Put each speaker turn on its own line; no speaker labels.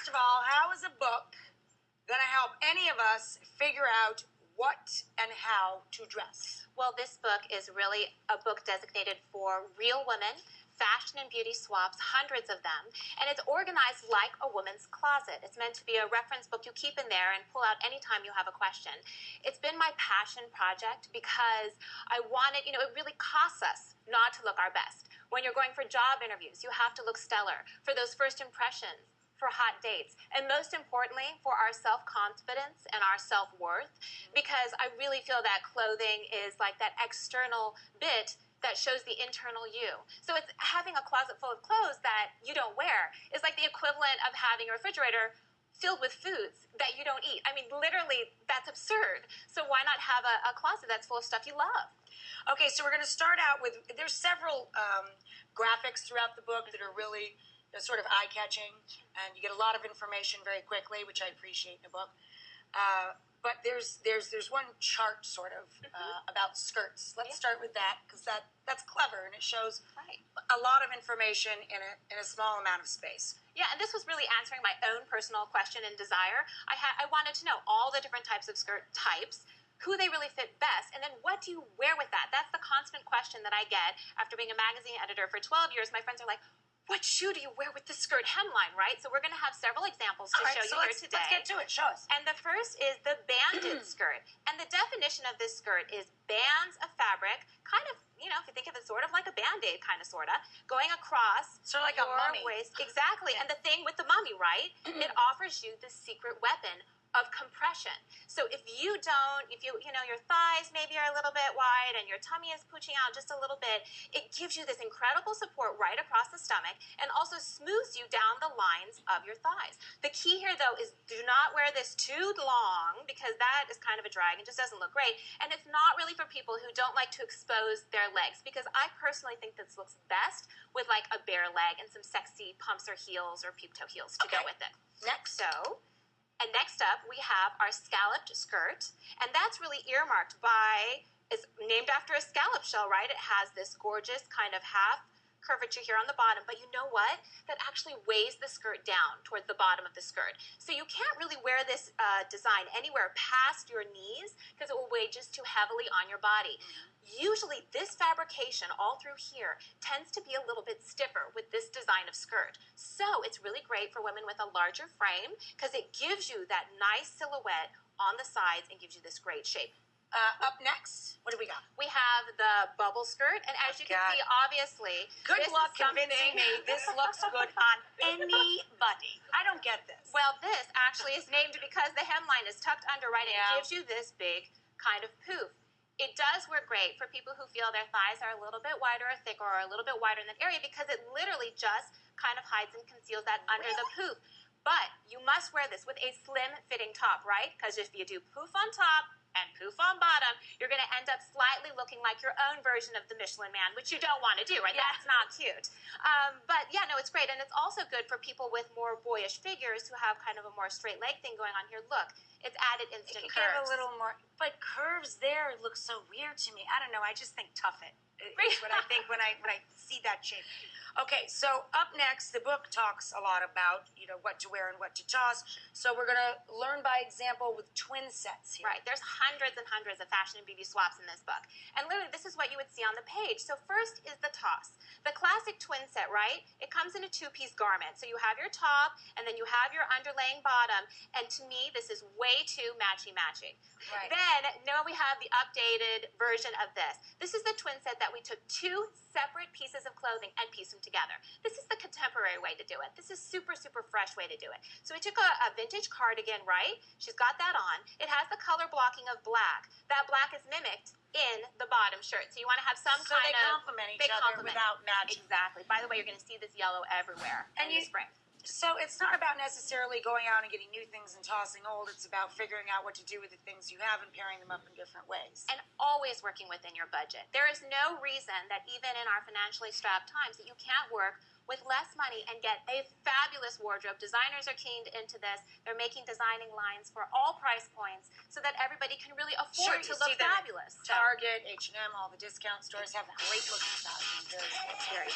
First of all, how is a book going to help any of us figure out what and how to dress?
Well, this book is really a book designated for real women, fashion and beauty swaps, hundreds of them, and it's organized like a woman's closet. It's meant to be a reference book you keep in there and pull out anytime you have a question. It's been my passion project because I wanted, it really costs us not to look our best. When you're going for job interviews, you have to look stellar. For those first impressions, for hot dates, and most importantly, for our self-confidence and our self-worth, because I really feel that clothing is like that external bit that shows the internal you. So it's having a closet full of clothes that you don't wear is like the equivalent of having a refrigerator filled with foods that you don't eat. I mean, literally, that's absurd. So why not have a closet that's full of stuff you love?
Okay, so we're going to start out with, there's several graphics throughout the book that are really sort of eye-catching, and you get a lot of information very quickly, which I appreciate in a book. But there's one chart sort of about skirts. Let's start with that, because that's clever, and it shows a lot of information in a small amount of space.
Yeah, and this was really answering my own personal question and desire. I wanted to know all the different types of skirt types, who they really fit best, and then what do you wear with that? That's the constant question that I get after being a magazine editor for 12 years. My friends are like, what shoe do you wear with the skirt hemline, right? So we're going to have several examples to show you here today.
Let's get to it. Show us.
And the first is the banded skirt. And the definition of this skirt is bands of fabric, kind of, if you think of it sort of like a Band-Aid, kind of, sort of, going across
sort of like
your
a mummy
waist. Exactly. And the thing with the mummy, right? It offers you the secret weapon of compression. So if your thighs maybe are a little bit wide and your tummy is pooching out just a little bit, it gives you this incredible support right across the stomach and also smooths you down the lines of your thighs. The key here, though, is do not wear this too long, because that is kind of a drag and just doesn't look great. And it's not really for people who don't like to expose their legs, because I personally think this looks best with like a bare leg and some sexy pumps or heels or peep toe heels to go with it. And next up, we have our scalloped skirt, and that's really earmarked it's named after a scallop shell, right? It has this gorgeous kind of half curvature here on the bottom, but you know what? That actually weighs the skirt down towards the bottom of the skirt. So you can't really wear this design anywhere past your knees, because it will weigh just too heavily on your body. Usually this fabrication all through here tends to be a little bit stiffer with this design of skirt. So it's really great for women with a larger frame, because it gives you that nice silhouette on the sides and gives you this great shape.
Up next, what do we got?
We have the bubble skirt, and as you can see, obviously,
good luck convincing me this looks good on anybody. I don't get this.
Well, this actually is named because the hemline is tucked under, right? And it gives you this big kind of poof. It does work great for people who feel their thighs are a little bit wider or thicker, or a little bit wider in that area, because it literally just kind of hides and conceals that under the poof. But you must wear this with a slim fitting top, right? Because if you do poof on top and poof on bottom, you're going to end up slightly looking like your own version of the Michelin Man, which you don't want to do, right? Yeah. That's not cute. But yeah, no, it's great. And it's also good for people with more boyish figures who have kind of a more straight leg thing going on here. Look, it's added instant curves.
Give a little more, but curves there look so weird to me. I don't know. I just think tough it. Is what I think when I see that shape. Okay, so up next, the book talks a lot about, what to wear and what to toss. So we're going to learn by example with twin sets here.
Right, there's hundreds and hundreds of fashion and beauty swaps in this book. And literally, this is what you would see on the page. So first is the toss. The classic twin set, right? It comes in a two-piece garment. So you have your top, and then you have your underlaying bottom. And to me, this is way too matchy-matchy. Right. Then, now we have the updated version of this. This is the twin set that we took two separate pieces of clothing and pieced them together. This is the contemporary way to do it. This is super, super fresh way to do it. So we took a vintage cardigan, right? She's got that on. It has the color blocking of black. That black is mimicked in the bottom shirt. So you want to have some kind of... So
they complement each other without matching.
Exactly. By the way, you're going to see this yellow everywhere in the spring.
So it's not about necessarily going out and getting new things and tossing old. It's about figuring out what to do with the things you have and pairing them up in different ways.
And always working within your budget. There is no reason that even in our financially strapped times that you can't work with less money and get a fabulous wardrobe. Designers are keened into this. They're making designing lines for all price points so that everybody can really afford to look fabulous.
Target, H&M, all the discount stores have great looking styles. Very